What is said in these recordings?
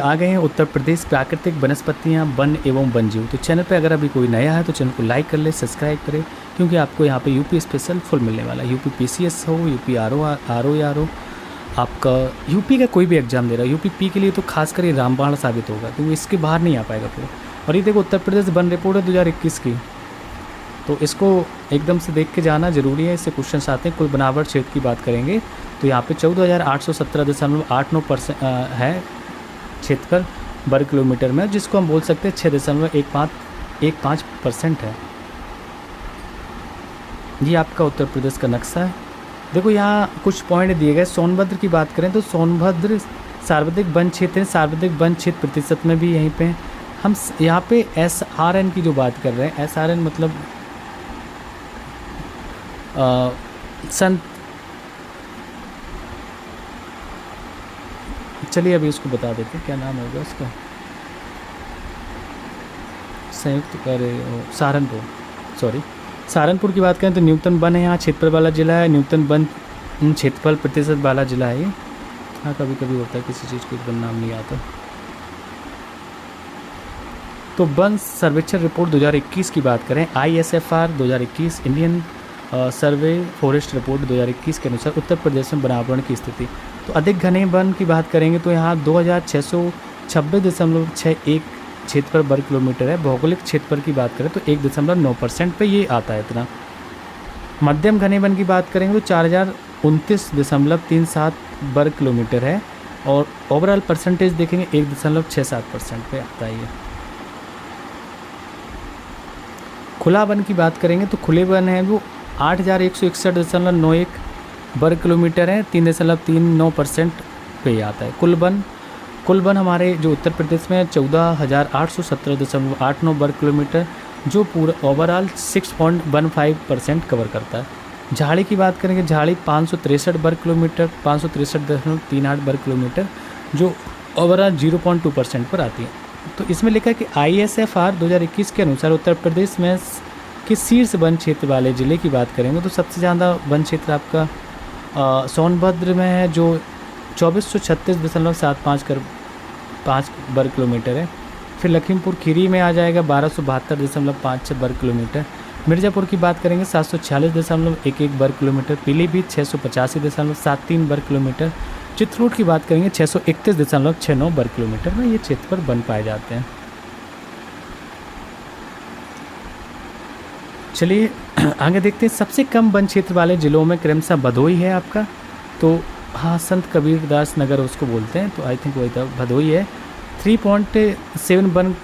आ गए हैं उत्तर प्रदेश प्राकृतिक वनस्पतियाँ वन एवं वन्यजीव। तो चैनल पे अगर अभी कोई नया है तो चैनल को लाइक कर ले, सब्सक्राइब करें, क्योंकि आपको यहाँ पे यूपी स्पेशल फुल मिलने वाला है। यूपी पीसीएस हो, यूपी आर ओ, आपका यूपी का कोई भी एग्जाम दे रहा है, यूपी पी के लिए तो खासकर ये रामबाण साबित होगा, क्योंकि इसके बाहर नहीं आ पाएगा पूरा। और ये देखो उत्तर प्रदेश वन रिपोर्ट है 2021 की, तो इसको एकदम से देख के जाना जरूरी है। इससे क्वेश्चन आते हैं। कुल बनावट क्षेत्र की बात करेंगे तो यहाँ पे 14,817.89% है क्षेत्रफल वर्ग किलोमीटर में, जिसको हम बोल सकते हैं 6.15% है। ये आपका उत्तर प्रदेश का नक्शा है। देखो यहाँ कुछ पॉइंट दिए गए। सोनभद्र की बात करें तो सोनभद्र सार्वत्रिक वन क्षेत्र है। सार्वत्रिक वन क्षेत्र प्रतिशत में भी यहीं पे हम यहाँ पे SRN की जो बात कर रहे हैं, SRN मतलब संत, चलिए अभी उसको बता देते हैं क्या नाम होगा उसका, संयुक्त कार्य सहारनपुर, सॉरी सहारनपुर की बात करें तो न्यूनतम वन है यहाँ, क्षेत्रफल वाला जिला है। न्यूनतम वन क्षेत्रफल प्रतिशत वाला जिला है ये। हाँ कभी कभी होता है किसी चीज़ को एकदम नाम नहीं आता। तो वन सर्वेक्षण रिपोर्ट 2021 की बात करें, ISFR 2021 इंडियन सर्वे फॉरेस्ट रिपोर्ट 2021 के अनुसार उत्तर प्रदेश में वनावरण की स्थिति। तो अधिक घने वन की बात करेंगे तो यहाँ 2626.61 क्षेत्रफल वर्ग किलोमीटर है। भौगोलिक क्षेत्रफल की बात करें तो 1.9% पे ये आता है इतना। मध्यम घने वन की बात करेंगे तो 4029.37 वर्ग किलोमीटर है, और ओवरऑल परसेंटेज देखेंगे 1.67% पे आता है ये। खुला वन की बात करेंगे तो खुले वन है वो 8,161.91 वर्ग किलोमीटर है, 3.39% पे आता है। कुल वन हमारे जो उत्तर प्रदेश में 14,817.89 वर्ग किलोमीटर, जो पूरा ओवरऑल 6.15% कवर करता है। झाड़ी की बात करेंगे, झाड़ी 563 वर्ग किलोमीटर, 563.38 वर्ग किलोमीटर, जो ओवरऑल 0.2% पर आती है। तो इसमें लिखा है कि ISFR 2021 के अनुसार उत्तर प्रदेश में कि शीर्ष वन क्षेत्र वाले ज़िले की बात करेंगे तो सबसे ज़्यादा वन क्षेत्र आपका सोनभद्र में है, जो 2436.75 वर्ग किलोमीटर है। फिर लखीमपुर खीरी में आ जाएगा 1272.56 वर्ग किलोमीटर। मिर्ज़ापुर की बात करेंगे 746.11 वर्ग किलोमीटर। पीलीभीत 685.73 वर्ग किलोमीटर। चित्रकूट की बात करेंगे 631.69 वर्ग किलोमीटर में ये क्षेत्र पर वन पाए जाते हैं। चलिए आगे देखते हैं। सबसे कम वन क्षेत्र वाले ज़िलों में क्रमशः भदोही है आपका, तो हाँ संत कबीरदास नगर उसको बोलते हैं, तो आई थिंक वही था, भदोही है 3.71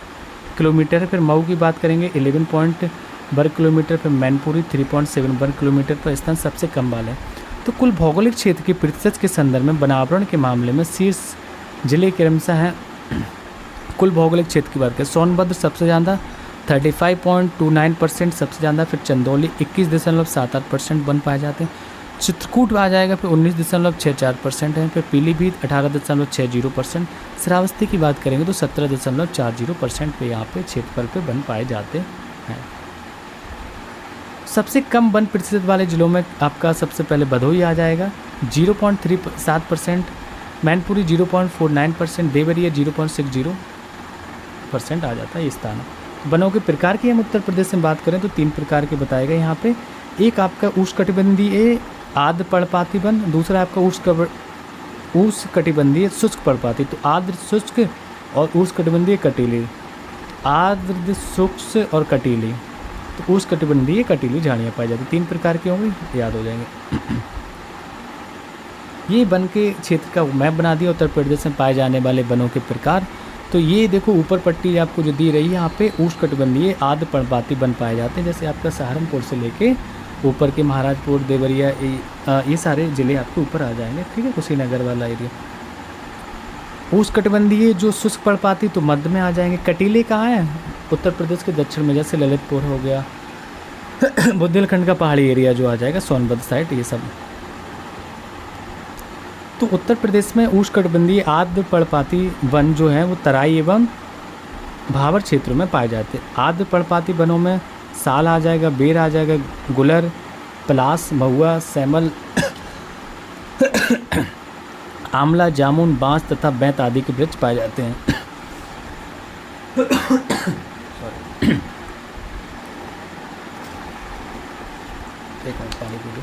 किलोमीटर है। फिर मऊ की बात करेंगे 11 वर्ग किलोमीटर। फिर मैनपुरी 3.7 वर्ग किलोमीटर पर स्थान सबसे कम वाले हैं। तो कुल भौगोलिक क्षेत्र की प्रतिशत के संदर्भ में वनावरण के मामले में शीर्ष जिले क्रमशः हैं। कुल भौगोलिक क्षेत्र की बात करें, सोनभद्र सबसे ज़्यादा 35.29% सबसे ज़्यादा। फिर चंदौली 21.78% वन पाए जाते हैं। चित्रकूट आ जाएगा फिर 19.64% है। फिर पीलीभीत 18.60%। श्रावस्ती की बात करेंगे तो 17.40% पे यहाँ पे क्षेत्रफल पे वन पाए जाते हैं। सबसे कम वन प्रतिशत वाले ज़िलों में आपका सबसे पहले भदोही आ जाएगा 0.37%, मैनपुरी 0.49%, देवरिया 0.60% आ जाता है ये स्थान। वनों के प्रकार की हम उत्तर प्रदेश में बात करें तो 3 प्रकार के बताए गए यहाँ पे। एक आपका उष्णकटिबंधीय आर्द्र पर्णपाती वन, दूसरा आपका उष्णकटिबंधीय शुष्क पर्णपाती। तो आर्द्र शुष्क और उष्णकटिबंधीय कटीली, आर्द्र शुष्क और कटीली, तो उष्णकटिबंधीय कटीली झाड़ियाँ पाई जाती। 3 प्रकार की होंगी, याद हो जाएंगे। ये वन के क्षेत्र का मैप बना दिया उत्तर प्रदेश में पाए जाने वाले वनों के प्रकार। तो ये देखो ऊपर पट्टी आपको जो दी रही है, यहाँ पे उष्णकटिबंधीय आर्द्र पर्णपाती वन पाए जाते हैं, जैसे आपका सहारनपुर से लेके ऊपर के महाराजपुर, देवरिया, ये सारे ज़िले आपके ऊपर आ जाएंगे, ठीक है, कुशीनगर वाला एरिया। उष्णकटिबंधीय जो शुष्क पर्णपाती तो मध्य में आ जाएंगे। कटीले कहाँ हैं? उत्तर प्रदेश के दक्षिण में, जैसे ललितपुर हो गया, बुंदेलखंड का पहाड़ी एरिया जो आ जाएगा, सोनभद्र साइड, ये सब। तो उत्तर प्रदेश में उष्णकटिबंधीय आर्द्र पर्णपाती वन जो है वो तराई एवं भावर क्षेत्रों में पाए जाते हैं। आर्द्र पर्णपाती वनों में साल आ जाएगा, बेर आ जाएगा, गुलर, पलास, महुआ, सैमल आंवला, जामुन, बांस तथा बेंत आदि के वृक्ष पाए जाते हैं। सॉरी, एक मिनट पानी पी लो।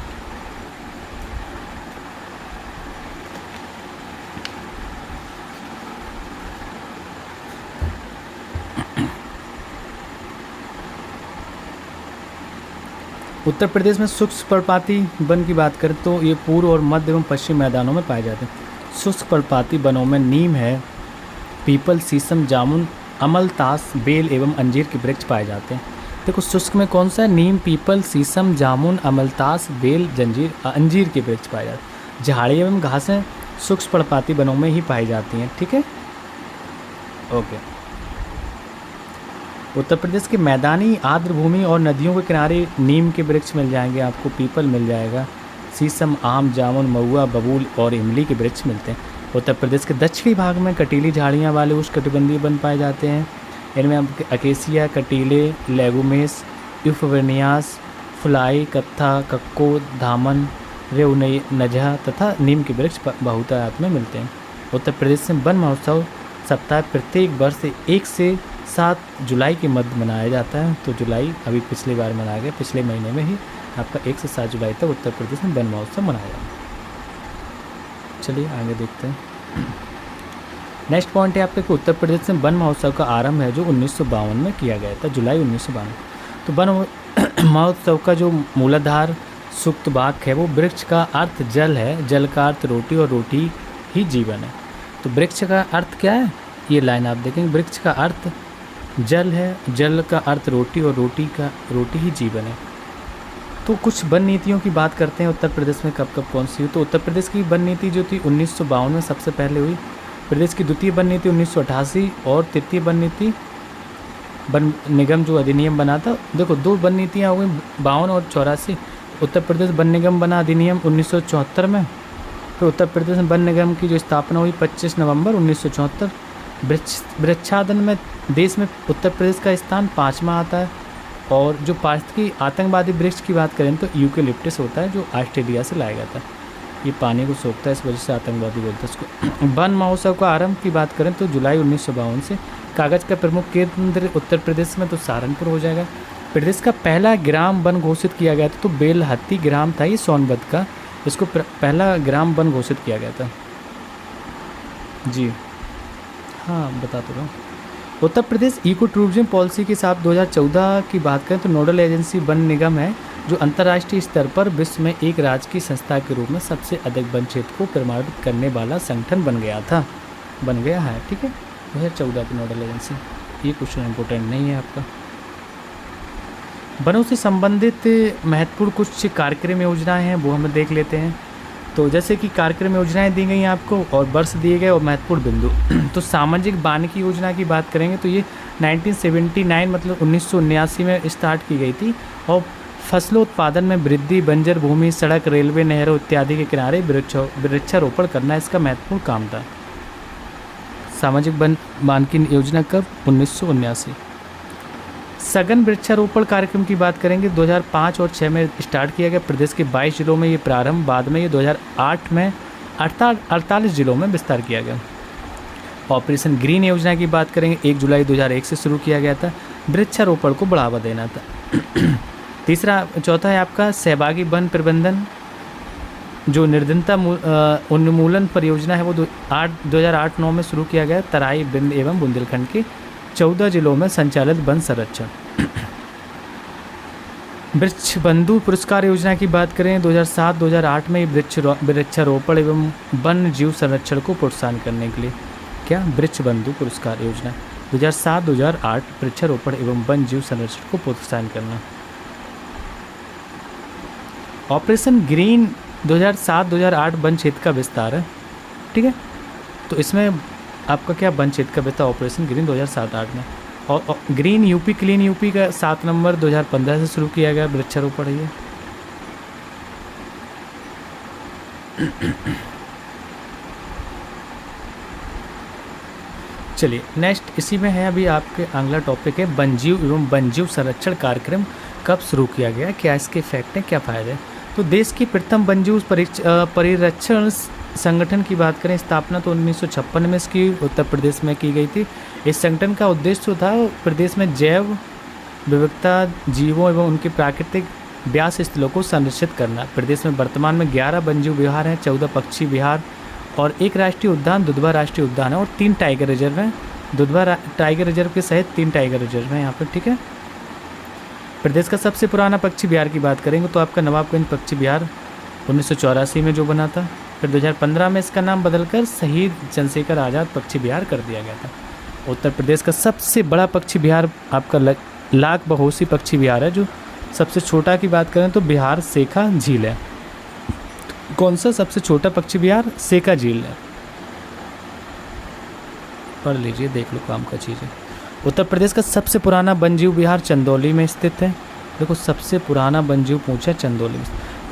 उत्तर प्रदेश में शुष्क पर्णपाती वन की बात करें तो ये पूर्व और मध्य एवं पश्चिम मैदानों में पाए जाते हैं। शुष्क पर्णपाती वनों में नीम है, पीपल, शीशम, जामुन, अमलतास, बेल एवं अंजीर के वृक्ष पाए जाते हैं। देखो शुष्क में कौन सा है? नीम, पीपल, शीशम, जामुन, अमलतास, बेल, अंजीर के वृक्ष पाए जाते हैं। झाड़ी एवं घासें शुष्क पर्णपाती वनों में ही पाई जाती हैं। ठीक है, ओके। उत्तर प्रदेश के मैदानी आर्द्र भूमि और नदियों के किनारे नीम के वृक्ष मिल जाएंगे आपको, पीपल मिल जाएगा, शीशम, आम, जामुन, महुआ, बबूल और इमली के वृक्ष मिलते हैं। उत्तर प्रदेश के दक्षिणी भाग में कटीली झाड़ियाँ वाले उष्णकटिबंधीय वन पाए जाते हैं। इनमें आपके अकेसिया, कटीले, लेगुमेस, यूफोर्बियास, फुलाई, कत्था, कक्को, धामन, रेउनजा तथा नीम के वृक्ष बहुतायत में मिलते हैं। उत्तर प्रदेश में वन महोत्सव सप्ताह प्रत्येक वर्ष 1 से 7 जुलाई के मध्य मनाया जाता है। तो जुलाई अभी पिछली बार मनाया गया, पिछले महीने में ही आपका 1 से 7 जुलाई तक उत्तर प्रदेश में वन महोत्सव मनाया जाता है। चलिए आगे देखते हैं। नेक्स्ट पॉइंट है आपके कि उत्तर प्रदेश में वन महोत्सव का आरंभ है जो 1952 में किया गया था, जुलाई 1952। तो वन महोत्सव का जो मूलाधार सूक्त वाक्य है वो वृक्ष का अर्थ जल है, जल का अर्थ रोटी और रोटी ही जीवन है। तो वृक्ष का अर्थ क्या है? ये लाइन आप देखेंगे, वृक्ष का अर्थ जल है, जल का अर्थ रोटी और रोटी ही जीवन है। तो कुछ वन नीतियों की बात करते हैं उत्तर प्रदेश में कब कब कौन सी हुई। तो उत्तर प्रदेश की वन नीति जो थी 1952 में सबसे पहले हुई। प्रदेश की द्वितीय वन नीति 1988 और तृतीय वन नीति वन निगम जो अधिनियम बना था। देखो 2 वन नीतियाँ हो गई 52 और 84। उत्तर प्रदेश वन निगम बना अधिनियम 1974 में। फिर उत्तर प्रदेश वन निगम की जो स्थापना हुई 25 नवंबर 1974। वृक्षादन में देश में उत्तर प्रदेश का स्थान 5वां आता है। और जो पारिस्थितिकी आतंकवादी वृक्ष की बात करें तो यूकेलिप्टस होता है जो ऑस्ट्रेलिया से लाया गया था। ये पानी को सोखता है, इस वजह से आतंकवादी बोलते हैं इसको। वन महोत्सव का आरंभ की बात करें तो जुलाई 1952 से। कागज़ का प्रमुख केंद्र उत्तर प्रदेश में तो सहारनपुर हो जाएगा। प्रदेश का पहला ग्राम वन घोषित किया गया था तो बेलहत्ती ग्राम था ये सोनभद्र का, इसको पहला ग्राम वन घोषित किया गया था। जी हाँ, बता तो रहा हूँ। Uttar Pradesh eco tourism policy के साथ 2014 की बात करें तो नोडल एजेंसी वन निगम है जो अंतर्राष्ट्रीय स्तर पर विश्व में एक राज्य की संस्था के रूप में सबसे अधिक वन क्षेत्र को प्रमाणित करने वाला संगठन बन गया है। ठीक है, 2014 की नोडल एजेंसी। ये क्वेश्चन इम्पोर्टेंट नहीं है आपका। वनों से संबंधित महत्वपूर्ण कुछ कार्यक्रम योजनाएं हैं वो हम देख लेते हैं। तो जैसे कि कार्यक्रम योजनाएं दी गई हैं आपको और वर्ष दिए गए और महत्वपूर्ण बिंदु। तो सामाजिक वानिकी योजना की बात करेंगे तो ये 1979 मतलब 1979 में स्टार्ट की गई थी। और फसलोत्पादन में वृद्धि, बंजर भूमि, सड़क, रेलवे, नहरों इत्यादि के किनारे वृक्षारोपण करना इसका महत्वपूर्ण काम था। सामाजिक वानिकी योजना कब? 1979। सघन वृक्षारोपण कार्यक्रम की बात करेंगे 2005 और 6 में स्टार्ट किया गया। प्रदेश के 22 जिलों में ये प्रारंभ, बाद में ये 2008 में 48 जिलों में विस्तार किया गया। ऑपरेशन ग्रीन योजना की बात करेंगे 1 जुलाई 2001 से शुरू किया गया था। वृक्षारोपण को बढ़ावा देना था। चौथा है आपका सहभागी वन प्रबंधन जो निर्धनता उन्मूलन परियोजना है वो 2008-9 में शुरू किया गया। तराई, बिंद एवं बुंदेलखंड के 14 जिलों में संचालित वन संरक्षण। वृक्ष बंधु पुरस्कार योजना की बात करें 2007-2008 में वृक्षारोपण एवं वन जीव संरक्षण को प्रोत्साहन करने के लिए क्या वृक्ष बंधु पुरस्कार योजना 2007-2008 वृक्षारोपण एवं वन जीव संरक्षण को प्रोत्साहन करना। ऑपरेशन ग्रीन 2007-2008 वन क्षेत्र का विस्तार है। ठीक है, तो इसमें आपका क्या वन क्षेत्र का विस्तार ऑपरेशन ग्रीन 2007-8 में। और ग्रीन यूपी क्लीन यूपी का 7 नवंबर 2015 से शुरू किया गया वृक्षारोपण है ये। चलिए नेक्स्ट इसी में है अभी आपके अगला टॉपिक है वन्यजीव एवं वन्यजीव संरक्षण कार्यक्रम कब शुरू किया गया, क्या इसके इफेक्ट हैं, क्या फ़ायदे हैं। तो देश की प्रथम वन्यजीव परिरक्षण संगठन की बात करें, स्थापना तो 1956 में इसकी उत्तर प्रदेश में की गई थी। इस संगठन का उद्देश्य जो था वो प्रदेश में जैव विविधता, जीवों एवं उनके प्राकृतिक व्यास स्थलों को संरक्षित करना। प्रदेश में वर्तमान में 11 वन्यजीव विहार हैं, 14 पक्षी विहार और एक राष्ट्रीय उद्यान, दुधवा राष्ट्रीय उद्यान है और 3 टाइगर रिजर्व हैं। दुधवा टाइगर रिजर्व के सहित 3 टाइगर रिजर्व हैं यहाँ पर, ठीक है। प्रदेश का सबसे पुराना पक्षी विहार की बात करेंगे तो आपका नवाबगंज पक्षी विहार 1984 में जो बना था। फिर 2015 में इसका नाम बदलकर शहीद चंद्रशेखर आज़ाद पक्षी विहार कर दिया गया था। उत्तर प्रदेश का सबसे बड़ा पक्षी विहार आपका लाख बहोसी पक्षी विहार है। जो सबसे छोटा की बात करें तो बिहार सेखा झील है। कौन सा सबसे छोटा पक्षी विहार? सेखा झील है, पढ़ लीजिए, देख लो, काम का चीज़ है। उत्तर प्रदेश का सबसे पुराना वन्यजीव विहार चंदौली में स्थित है। देखो, सबसे पुराना वन्यजीव पूछा चंदौली में।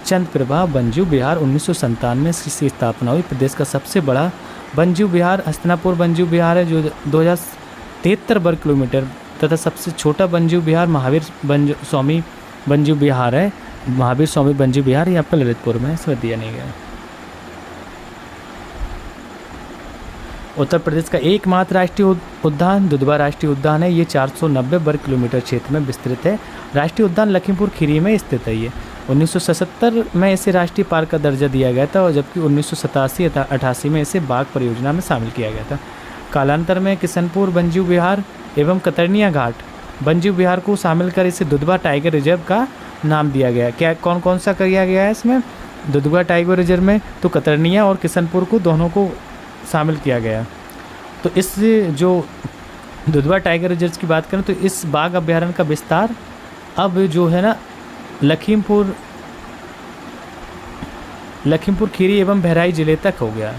चंद प्रभा वन्यजीव विहार 1997 में इसकी स्थापना हुई। प्रदेश का सबसे बड़ा वन्यजीव विहार हस्तिनापुर वन्यजीव विहार है जो 2073 वर्ग किलोमीटर, तथा सबसे छोटा वन्यजीव विहार महावीर स्वामी वन्यजीव विहार है। महावीर स्वामी वन्यजीव विहार ये आपका ललितपुर में, इसमें दिया नहीं गया। उत्तर प्रदेश का एकमात्र राष्ट्रीय उद्यान दुधवा राष्ट्रीय उद्यान है। ये 490 वर्ग किलोमीटर क्षेत्र में विस्तृत है। राष्ट्रीय उद्यान लखीमपुर खीरी में स्थित है। ये 1977 में इसे राष्ट्रीय पार्क का दर्जा दिया गया था और जबकि 1987-88 में इसे बाघ परियोजना में शामिल किया गया था। कालांतर में किशनपुर वन्यजीव विहार एवं कतरनिया घाट वन्यजीव विहार को शामिल कर इसे दुधवा टाइगर रिजर्व का नाम दिया गया। क्या कौन कौन सा किया गया है इसमें? दुधवा टाइगर रिजर्व में तो कतरनिया और किशनपुर को दोनों को शामिल किया गया। तो इस जो दुधवा टाइगर रिजर्व की बात करें तो इस बाघ अभ्यारण्य का विस्तार अब जो है ना लखीमपुर खीरी एवं बहराइच जिले तक हो गया।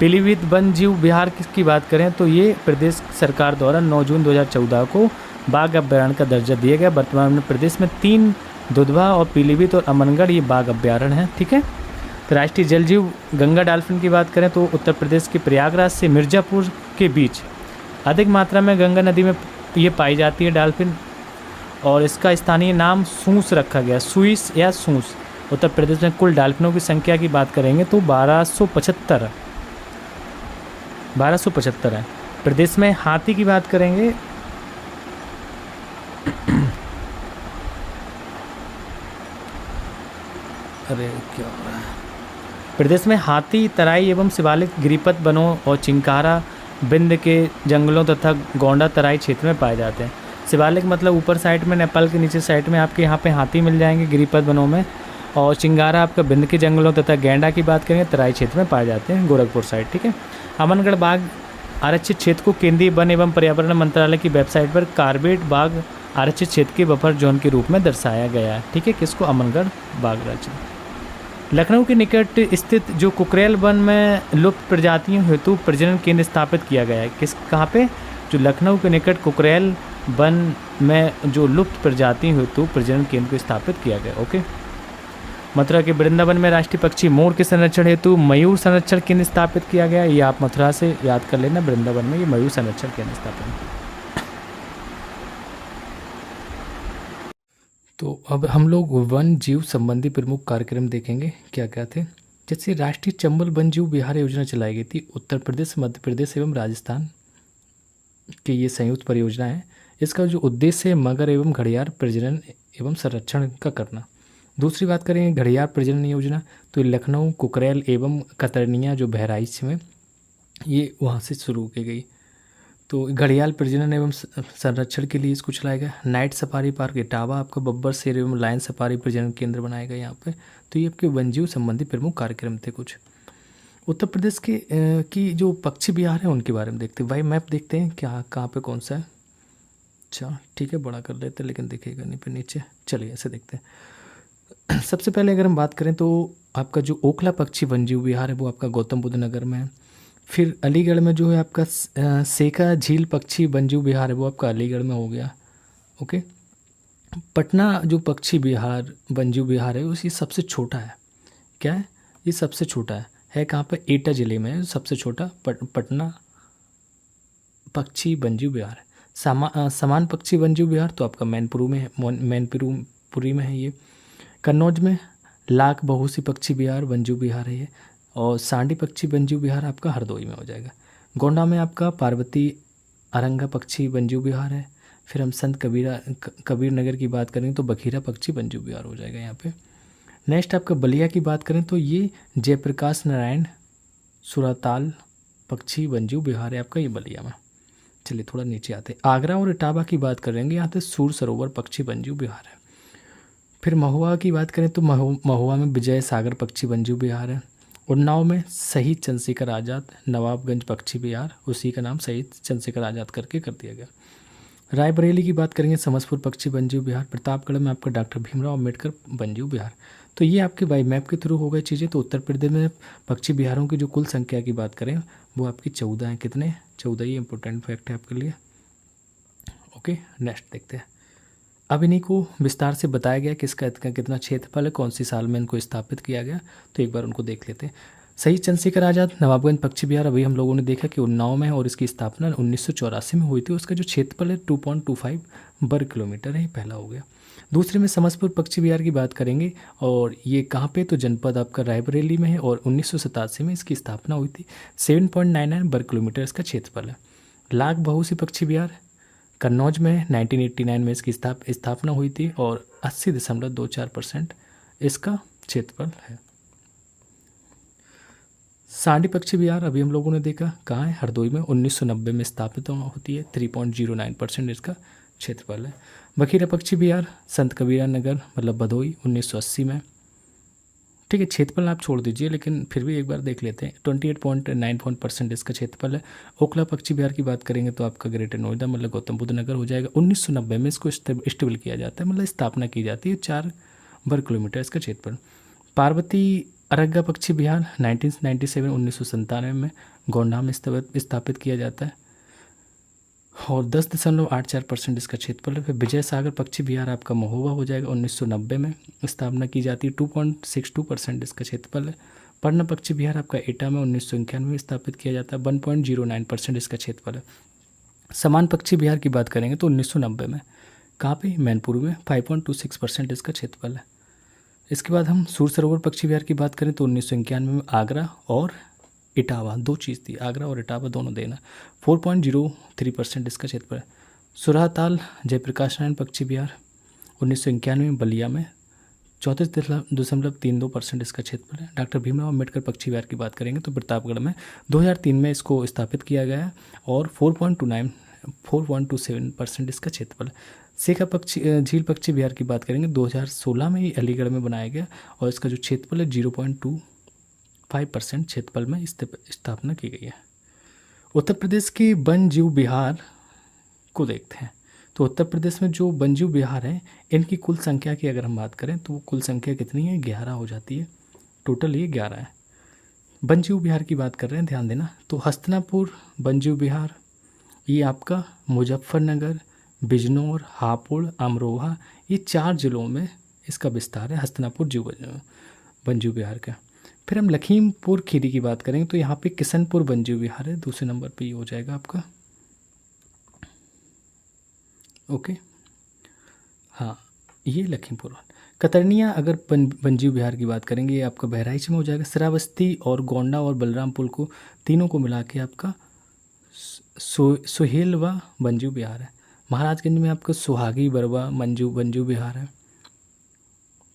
पीलीभीत वन्यजीव विहार की बात करें तो ये प्रदेश सरकार द्वारा 9 जून 2014 को बाघ अभ्यारण्य का दर्जा दिया गया। वर्तमान में प्रदेश में 3 दुधवा और पीलीभीत और अमनगढ़ ये बाघ अभ्यारण्य हैं, ठीक है। तो राष्ट्रीय जलजीव गंगा डॉल्फिन की बात करें तो उत्तर प्रदेश के प्रयागराज से मिर्ज़ापुर के बीच अधिक मात्रा में गंगा नदी में ये पाई जाती है डॉल्फिन, और इसका स्थानीय नाम सूस रखा गया, सुइस या सूस। उत्तर प्रदेश में कुल डॉल्फिनों की संख्या की बात करेंगे तो 1275 है। प्रदेश में हाथी की बात करेंगे अरे क्या हो रहा है। प्रदेश में हाथी, तराई एवं शिवालिक गिरिपथ वनों और चिंकारा बिंद के जंगलों तथा गोंडा तराई क्षेत्र में पाए जाते हैं। शिवालिक मतलब ऊपर साइड में, नेपाल के नीचे साइड में आपके यहाँ पे हाथी मिल जाएंगे गिरिपथ वनों में, और चिंगारा आपका बिंद के जंगलों तथा गेंडा की बात करेंगे तराई क्षेत्र में पाए जाते हैं, गोरखपुर साइड, ठीक है। अमनगढ़ बाघ आरक्षित क्षेत्र को केंद्रीय वन एवं पर्यावरण मंत्रालय की वेबसाइट पर कार्बेट बाघ आरक्षित क्षेत्र के बफर जोन के रूप में दर्शाया गया है, ठीक है। किसको? अमनगढ़ बाघ राज्य। लखनऊ के निकट स्थित जो कुकरेल वन में लुप्त प्रजातियों हेतु प्रजनन केंद्र स्थापित किया गया है। कहाँ पे? जो लखनऊ के निकट कुकरेल वन में जो लुप्त प्रजातियों हेतु प्रजनन केंद्र को स्थापित किया गया, ओके। मथुरा के वृंदावन में राष्ट्रीय पक्षी मोर के संरक्षण हेतु मयूर संरक्षण केंद्र स्थापित किया गया। ये आप मथुरा से याद कर लेना, वृंदावन में ये मयूर संरक्षण केंद्र स्थापित है। तो अब हम लोग वन जीव संबंधी प्रमुख कार्यक्रम देखेंगे क्या क्या थे। जैसे राष्ट्रीय चंबल वन जीव विहार योजना चलाई गई थी। उत्तर प्रदेश, मध्य प्रदेश एवं राजस्थान की ये संयुक्त परियोजना है। इसका जो उद्देश्य है मगर एवं घड़ियाल प्रजनन एवं संरक्षण का करना। दूसरी बात करेंगे घड़ियाल प्रजनन योजना, तो लखनऊ, कुकरेल एवं कतरनिया जो बहराइच में, ये वहाँ से शुरू की गई। तो घड़ियाल प्रजनन एवं संरक्षण के लिए इसको चलाया गया। नाइट सफारी पार्क इटावा आपका बब्बर शेर एवं लायन सफारी प्रजनन केंद्र बनाया गया यहाँ पे। तो ये आपके वन्यजीव संबंधी प्रमुख कार्यक्रम थे कुछ। उत्तर प्रदेश के की जो पक्षी विहार है उनके बारे में देखते हैं। भाई मैप देखते हैं क्या कहाँ पे कौन सा है। अच्छा ठीक है, बड़ा कर लेते हैं लेकिन दिखेगा नहीं पे नीचे। चलिए ऐसे देखते हैं। सबसे पहले अगर हम बात करें तो आपका जो ओखला पक्षी वन्यजीव विहार है वो आपका गौतम बुद्ध नगर में है। फिर अलीगढ़ में जो है आपका सेका झील पक्षी वन्यजीव विहार है वो आपका अलीगढ़ में हो गया, ओके। पटना जो पक्षी विहार वन्यजीव विहार है उसी सबसे छोटा है। क्या है? ये सबसे छोटा है कहाँ पर? एटा ज़िले में है सबसे छोटा पटना पक्षी वन्यजीव विहार है। समान पक्षी वन्यजीव विहार तो आपका मैनपुरी में है, मैनपुरी में है ये। कन्नौज में लाख बहोसी पक्षी विहार वन्यजीव विहार है ये। और सांडी पक्षी वन्यजीव विहार आपका हरदोई में हो जाएगा। गोंडा में आपका पार्वती अरंगा पक्षी वन्यजीव विहार है। फिर हम संत कबीर नगर की बात करें तो बखीरा पक्षी वन्यजीव विहार हो जाएगा यहाँ पे। नेक्स्ट आपका बलिया की बात करें तो ये जयप्रकाश नारायण सुराताल पक्षी वन्यजीव विहार है आपका, ये बलिया में। चलिए थोड़ा नीचे आते हैं। आगरा और इटावा की बात करेंगे, यहाँ पे सूर सरोवर पक्षी वन्यजीव विहार है। फिर महुआ की बात करें तो महुआ में विजय सागर पक्षी वन्यजीव विहार है। उन्नाव में शहीद चंद्रशेखर आज़ाद नवाबगंज पक्षी विहार, उसी का नाम शहीद चंद्रशेखर आज़ाद करके कर दिया गया। रायबरेली की बात करेंगे समसपुर पक्षी वन्यजीव विहार। प्रतापगढ़ में आपका डॉक्टर भीमराव अम्बेडकर वन्यजीव विहार। तो ये आपके बाई मैप के थ्रू हो गई चीज़ें। तो उत्तर प्रदेश में पक्षी विहारों की जो कुल संख्या की बात करें वो आपकी 14 है। कितने? 14 ही इंपॉर्टेंट फैक्ट है आपके लिए। ओके, नेक्स्ट देखते हैं। अब इन्हीं को विस्तार से बताया गया कि इसका कितना क्षेत्रफल है, कौन सी साल में इनको स्थापित किया गया, तो एक बार उनको देख लेते हैं। शहीद चंद्रशेखर आज़ाद नवाबगंज पक्षी विहार अभी हम लोगों ने देखा कि उन्नाव में है और इसकी स्थापना 1984 में हुई थी। उसका जो क्षेत्रफल है 2.25 वर्ग किलोमीटर है, ये पहला हो गया। दूसरे में समसपुर पक्षी विहार की बात करेंगे और ये कहाँ पे, तो जनपद आपका रायबरेली में है और 1987 में इसकी स्थापना हुई थी। 7.99 वर्ग किलोमीटर इसका क्षेत्रफल है। लाख बहुसी पक्षी विहार कन्नौज में 1989 में इसकी स्थापना हुई थी और 80.24% इसका क्षेत्रफल है। सांडी पक्षी विहार अभी हम लोगों ने देखा कहाँ है, हरदोई में। 1990 में स्थापित होती है। 3.09% इसका क्षेत्रफल है। बखीरा पक्षी विहार संत कबीरा नगर मतलब भदोई 1980 में। ठीक है, क्षेत्रफल आप छोड़ दीजिए लेकिन फिर भी एक बार देख लेते हैं। 28.94% इसका क्षेत्रफल है। ओखला पक्षी विहार की बात करेंगे तो आपका ग्रेटर नोएडा मतलब गौतम बुद्ध नगर हो जाएगा। 1990 में इसको स्टेबल किया जाता है, मतलब स्थापना की जाती है। 4 वर्ग किलोमीटर इसका क्षेत्रफल। पार्वती अरग्गा पक्षी विहार 1997 में गोंडा में स्थापित किया जाता है और 10.84% इसका क्षेत्रफल है। फिर विजय सागर पक्षी विहार आपका महोबा हो जाएगा। 1990 में स्थापना की जाती है। 2.62% इसका क्षेत्रफल है। पर्ण पक्षी विहार आपका एटा में 1991 में स्थापित किया जाता है। 1.09% इसका क्षेत्रफल है। समान पक्षी विहार की बात करेंगे तो 1990 में कहाँ पे, मैनपुर में 5.26% इसका क्षेत्रफल है। इसके बाद हम सूर सरोवर पक्षी विहार की बात करें तो 1991 में आगरा और इटावा, दो चीज़ थी, आगरा और इटावा दोनों देना। 4.03% इसका क्षेत्रफल है। सुराताल जयप्रकाश नारायण पक्षी विहार 1991 में बलिया में 34.32% इसका क्षेत्रफल है। डॉक्टर भीमराव अम्बेडकर पक्षी विहार की बात करेंगे तो प्रतापगढ़ में 2003 में इसको स्थापित किया गया है और 4.27% इसका क्षेत्रफल है। सेखा पक्षी झील पक्षी विहार की बात करेंगे 2016 में ये अलीगढ़ में बनाया गया और इसका जो क्षेत्रफल है 0.25% क्षेत्रफल में स्थापना की गई है। उत्तर प्रदेश के वन जीव विहार को देखते हैं। तो उत्तर प्रदेश में जो वन जीव विहार हैं इनकी कुल संख्या की अगर हम बात करें तो कुल संख्या कितनी है, 11 हो जाती है। टोटल ये 11 है। वन जीव विहार की बात कर रहे हैं, ध्यान देना। तो हस्तिनापुर वन जीव विहार ये आपका मुजफ्फरनगर, बिजनौर, हापुड़, अमरोहा ये 4 जिलों में इसका विस्तार है, हस्तिनापुर वन जीव विहार का। फिर हम लखीमपुर खीरी की बात करेंगे तो यहाँ पे किशनपुर वन जीव विहार है, दूसरे नंबर पे ये हो जाएगा आपका। ओके, हाँ ये लखीमपुर। कतरनिया अगर वन जीव विहार की बात करेंगे ये आपका बहराइच में हो जाएगा। श्रावस्ती और गोंडा और बलरामपुर को तीनों को मिला के आपका सुहेलवा वन जीव विहार है। महाराजगंज में आपका सुहागी बरवा वन जीव विहार है।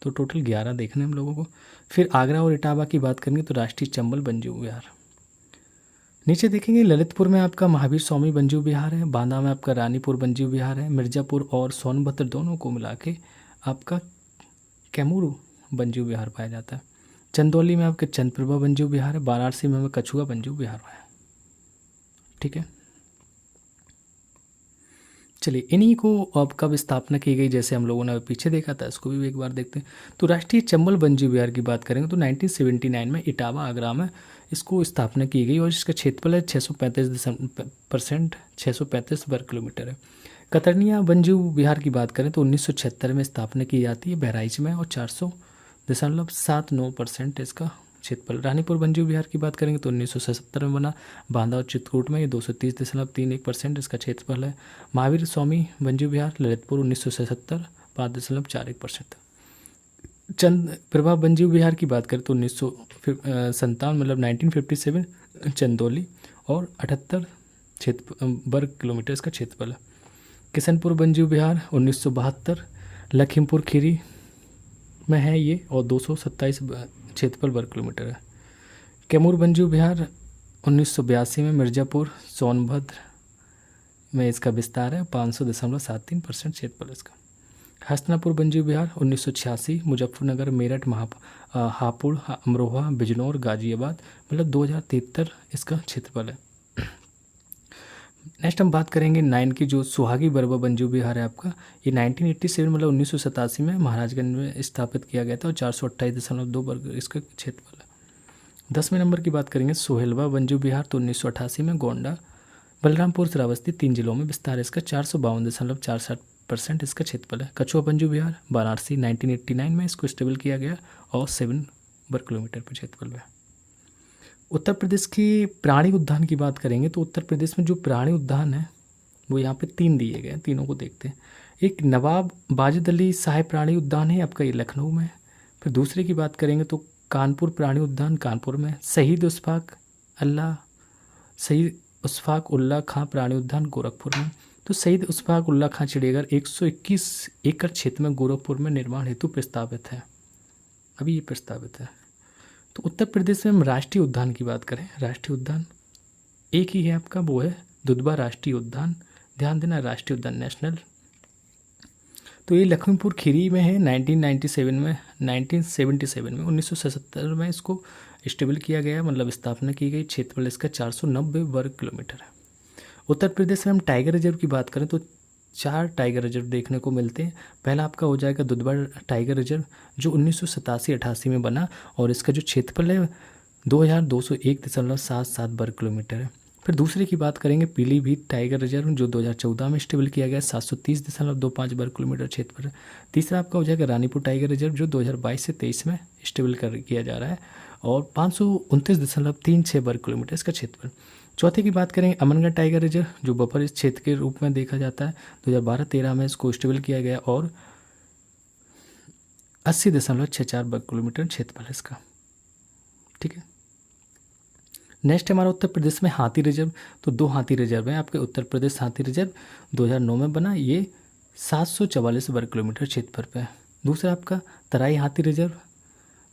तो टोटल 11 देखने हम लोगों को। फिर आगरा और इटावा की बात करेंगे तो राष्ट्रीय चंबल वन जीव विहार। नीचे देखेंगे ललितपुर में आपका महावीर स्वामी वन जीव विहार है। बांदा में आपका रानीपुर वन जीव विहार है। मिर्ज़ापुर और सोनभद्र दोनों को मिला के आपका कैमूर वन जीव विहार पाया जाता है। चंदौली में आपके चंद्रप्रभा वन जीव विहार है। वाराणसी में कछुआ वन जीव विहार है। ठीक है, चलिए इन्हीं को अब कब स्थापना की गई, जैसे हम लोगों ने पीछे देखा था, इसको भी एक बार देखते हैं। तो राष्ट्रीय चंबल वन जीव विहार की बात करेंगे तो 1979 में इटावा आगरा में इसको स्थापना की गई और इसका क्षेत्रफल है 635 वर्ग किलोमीटर है। कतरनिया वन जीव विहार की बात करें तो 1976 में स्थापना की जाती है बहराइच में और 400.79% इसका क्षेत्रफल। रानीपुर वन जीव विहार की बात करेंगे तो 1977 में बना। बांदा और चित्रकूट में ये 230.31% इसका क्षेत्रफल है। महावीर स्वामी वन जीव विहार ललितपुर 1977 5.41%। चंद प्रभा वन्यजीव विहार की बात करें तो 1957 मतलब 1957 चंदौली और 78 क्षेत्र वर्ग किलोमीटर इसका क्षेत्रफल है। किशनपुर वन्यजीव विहार 1972 लखीमपुर खीरी में है ये और 227 क्षेत्रफल वर्ग किलोमीटर है। कैमूर वन्यजीव विहार 1982 में मिर्ज़ापुर सोनभद्र में इसका विस्तार है 500.73% क्षेत्रफल इसका। हस्तिनापुर वन्यजीव विहार 1986 मुजफ्फरनगर मेरठ हापुड़ अमरोहा बिजनौर गाजियाबाद मतलब 2073 इसका क्षेत्रफल है। नेक्स्ट हम बात करेंगे 9 की जो सुहागी बरवा वन्यजीव विहार है आपका, ये 1987 मतलब 1987 में महाराजगंज में स्थापित किया गया था और 428.2 वर्ग इसका क्षेत्रफल है। 10वें नंबर की बात करेंगे सोहेलवा वन्यजीव विहार तो 1988 में गोंडा बलरामपुर श्रावस्ती 3 जिलों में विस्तार है इसका 452.47% इसका क्षेत्रफल है। कछुआ वन्यजीव विहार वाराणसी 1989 में इसको स्टेबल किया गया और 7 वर्ग किलोमीटर पर क्षेत्रफल है। उत्तर प्रदेश के प्राणी उद्यान की बात करेंगे तो उत्तर प्रदेश में जो प्राणी उद्यान है वो यहाँ पे 3 दिए गए हैं, तीनों को देखते हैं। एक नवाब वाजिद अली शाह प्राणी उद्यान है आपका, ये लखनऊ में। फिर दूसरे की बात करेंगे तो कानपुर प्राणी उद्यान कानपुर में। शहीद उशफाक उल्ला खां प्राणी उद्यान गोरखपुर में। तो शहीद उशफाक उल्ला खां चिड़ियाघर 121 एकड़ क्षेत्र में गोरखपुर में निर्माण हेतु प्रस्तावित है, अभी ये प्रस्तावित है। तो उत्तर प्रदेश में हम राष्ट्रीय उद्यान की बात करें, राष्ट्रीय उद्यान एक ही है आपका, वो है दुधवा राष्ट्रीय उद्यान। ध्यान देना, राष्ट्रीय उद्यान नेशनल। तो ये लखीमपुर खीरी में है 1977 में 1977 में इसको स्टेबल किया गया मतलब स्थापना की गई। क्षेत्रफल इसका 490 वर्ग किलोमीटर है। उत्तर प्रदेश में हम टाइगर रिजर्व की बात करें तो 4 टाइगर रिजर्व देखने को मिलते हैं। पहला आपका हो जाएगा दुधवा टाइगर रिजर्व जो 1987-88 में बना और इसका जो क्षेत्रफल है 2201.77 वर्ग किलोमीटर है। फिर दूसरे की बात करेंगे पीलीभीत टाइगर रिजर्व जो 2014 में स्टेबल किया गया 730.25 वर्ग किलोमीटर क्षेत्रफल है। तीसरा आपका हो जाएगा रानीपुर टाइगर रिजर्व जो 2022 से 23 में स्टेबल किया जा रहा है और 529.36 वर्ग किलोमीटर इसका क्षेत्रफल। चौथे की बात करेंगे अमनगढ़ टाइगर रिजर्व जो बफर इस क्षेत्र के रूप में देखा जाता है। 2012-13 में इसको स्टेबल किया गया और 80.64 वर्ग किलोमीटर क्षेत्रफल है इसका। ठीक है, नेक्स्ट हमारा उत्तर प्रदेश में हाथी रिजर्व। तो 2 हाथी रिजर्व हैं आपके। उत्तर प्रदेश हाथी रिजर्व 2009 में बना, ये 744 वर्ग किलोमीटर क्षेत्रफल पे है। दूसरा आपका तराई हाथी रिजर्व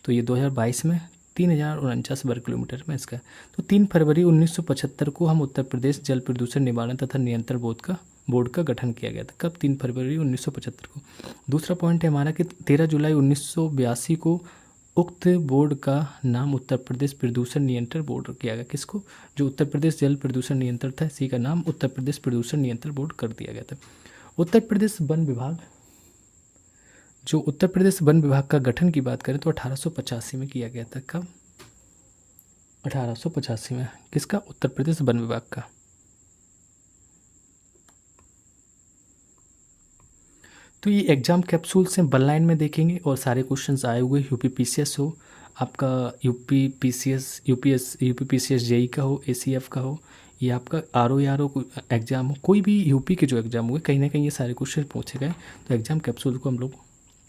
तो ये 2022 में 3049 वर्ग किलोमीटर में इसका। तो 3 फरवरी 1975 को हम उत्तर प्रदेश जल प्रदूषण निवारण तथा नियंत्रण बोर्ड का गठन किया गया था। कब? 3 फरवरी 1975 को। दूसरा पॉइंट है हमारा कि 13 जुलाई 1982 को उक्त बोर्ड का नाम उत्तर प्रदेश प्रदूषण नियंत्रण बोर्ड किया गया। किसको? जो उत्तर प्रदेश जल प्रदूषण नियंत्रण था इसी का नाम उत्तर प्रदेश प्रदूषण नियंत्रण बोर्ड कर दिया गया था। उत्तर प्रदेश वन विभाग, जो उत्तर प्रदेश वन विभाग का गठन की बात करें तो 1885 में किया गया था। कब? 1885 में। किसका? उत्तर प्रदेश वन विभाग का। तो ये एग्जाम कैप्सूल से 1 लाइन में देखेंगे और सारे क्वेश्चंस आए हुए यूपी पीसीएस हो, आपका यूपी पीसीएस जेई का हो, एसीएफ का हो, या आपका आरओ एग्जाम हो, कोई भी यूपी के जो एग्जाम हुए कहीं ना कहीं ये सारे क्वेश्चन पूछे गए। तो एग्जाम कैप्सूल को हम लोग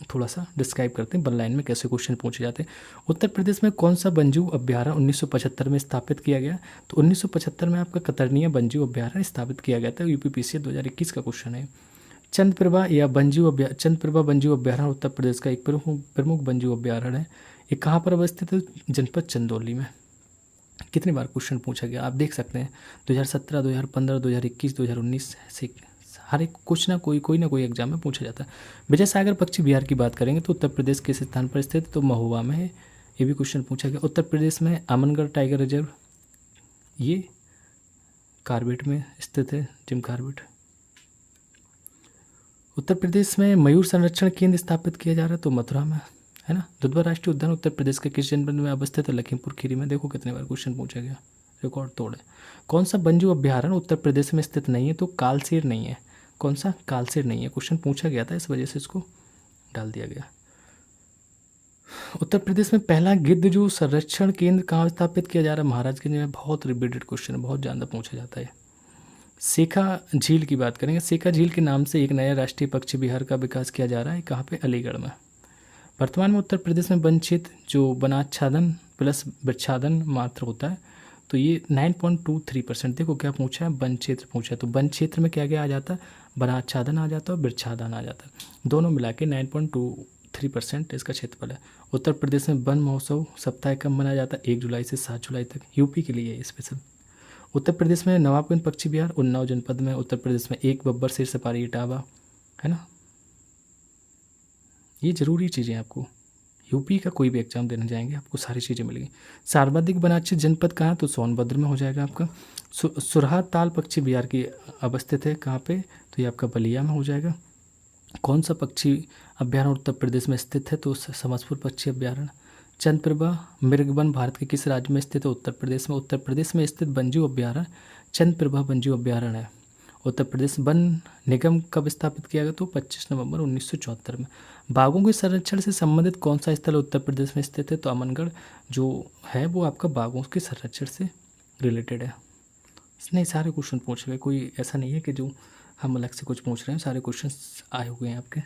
थोड़ा सा डिस्क्राइब करते हैं 1 लाइन में कैसे क्वेश्चन पूछे जाते हैं। उत्तर प्रदेश में कौन सा वन्यजीव अभ्यारण्य 1975 में स्थापित किया गया? तो 1975 में आपका कतरनिया वन्यजीव अभ्यारण्य स्थापित किया गया था। यूपी पीसीएस 2021 का क्वेश्चन है। चंद्रप्रभा वन्यजीव अभ्यारण्य उत्तर प्रदेश का एक प्रमुख वन्यजीव अभ्यारण्य है। ये कहाँ पर अवस्थित है? जनपद चंदौली में। कितनी बार क्वेश्चन पूछा गया आप देख सकते हैं, 2017, 2015, 2021, 2019 से हर एक कुछ ना कोई एग्जाम में पूछा जाता है। विजय सागर पक्षी विहार की बात करेंगे तो उत्तर प्रदेश किस स्थान पर स्थित है? तो महुआ में है, ये भी क्वेश्चन पूछा गया। उत्तर प्रदेश में अमनगढ़ टाइगर रिजर्व ये कार्बेट में स्थित है, जिम कार्बेट। उत्तर प्रदेश में मयूर संरक्षण केंद्र स्थापित किया जा रहा है तो मथुरा में है ना। दुधवा राष्ट्रीय उद्यान उत्तर प्रदेश के किस जनपद में अवस्थित है? लखीमपुर खीरी में। देखो कितने बार क्वेश्चन पूछा गया, रिकॉर्ड तोड़ है। कौन सा वन्यजीव अभ्यारण्य उत्तर प्रदेश में स्थित नहीं है? तो कालसेर नहीं है। कौन सा? कालसेर नहीं है। क्वेश्चन पूछा गया था इस वजह से इसको डाल दिया गया। उत्तर प्रदेश में पहला गिद्ध जो संरक्षण केंद्र कहाँ स्थापित किया जा रहा है? महाराजगंज में। बहुत रिपीटेड क्वेश्चन है, बहुत ज़्यादा पूछा जाता है। सेखा झील की बात करेंगे। सेखा झील के नाम से एक नया राष्ट्रीय पक्षी विहार का विकास किया जा रहा है। कहाँ पे? अलीगढ़ में। वर्तमान में उत्तर प्रदेश में वन क्षेत्र जो वनाच्छादन प्लस वृक्षादन मात्र होता है तो ये 9.23%। देखो क्या पूछा है, वन क्षेत्र पूछा है, तो वन क्षेत्र में क्या क्या आ जाता है, वनाच्छादन आ जाता है और वृक्षादन आ जाता है, दोनों मिला के 9.23% इसका क्षेत्रफल है। उत्तर प्रदेश में वन महोत्सव सप्ताह कब मनाया जाता है, 1 जुलाई से 7 जुलाई तक, यूपी के लिए स्पेशल। उत्तर प्रदेश में नवाबगंज पक्षी विहार उन्नाव जनपद में, उत्तर प्रदेश में एक बब्बर शेर सफारी इटावा, है ना। ये जरूरी चीज़ें आपको यूपी का कोई भी एग्जाम देने जाएंगे आपको सारी चीज़ें मिलेंगी। सर्वाधिक वनाच्छित जनपद कहाँ, तो सोनभद्र में हो जाएगा आपका। सुरहा ताल पक्षी विहार की अवस्थित है कहाँ पे, तो ये आपका बलिया में हो जाएगा। कौन सा पक्षी अभ्यारण्य उत्तर प्रदेश में स्थित है, तो समसपुर पक्षी अभ्यारण्य। चंद्रप्रभा मृगवन भारत के किस राज्य में स्थित है, उत्तर प्रदेश में। उत्तर प्रदेश में स्थित वन्यजीव अभ्यारण्य चंद्रप्रभा वन्यजीव अभ्यारण्य है। उत्तर प्रदेश वन निगम कब स्थापित किया गया, तो 25 नवंबर 1974 में। बाघों के संरक्षण से संबंधित कौन सा स्थल उत्तर प्रदेश में स्थित है, तो अमनगढ़ जो है वो आपका बाघों के संरक्षण से रिलेटेड है। नहीं, सारे क्वेश्चन पूछ रहे, कोई ऐसा नहीं है कि जो हम अलग से कुछ पूछ रहे हैं, सारे क्वेश्चन आए हुए हैं आपके।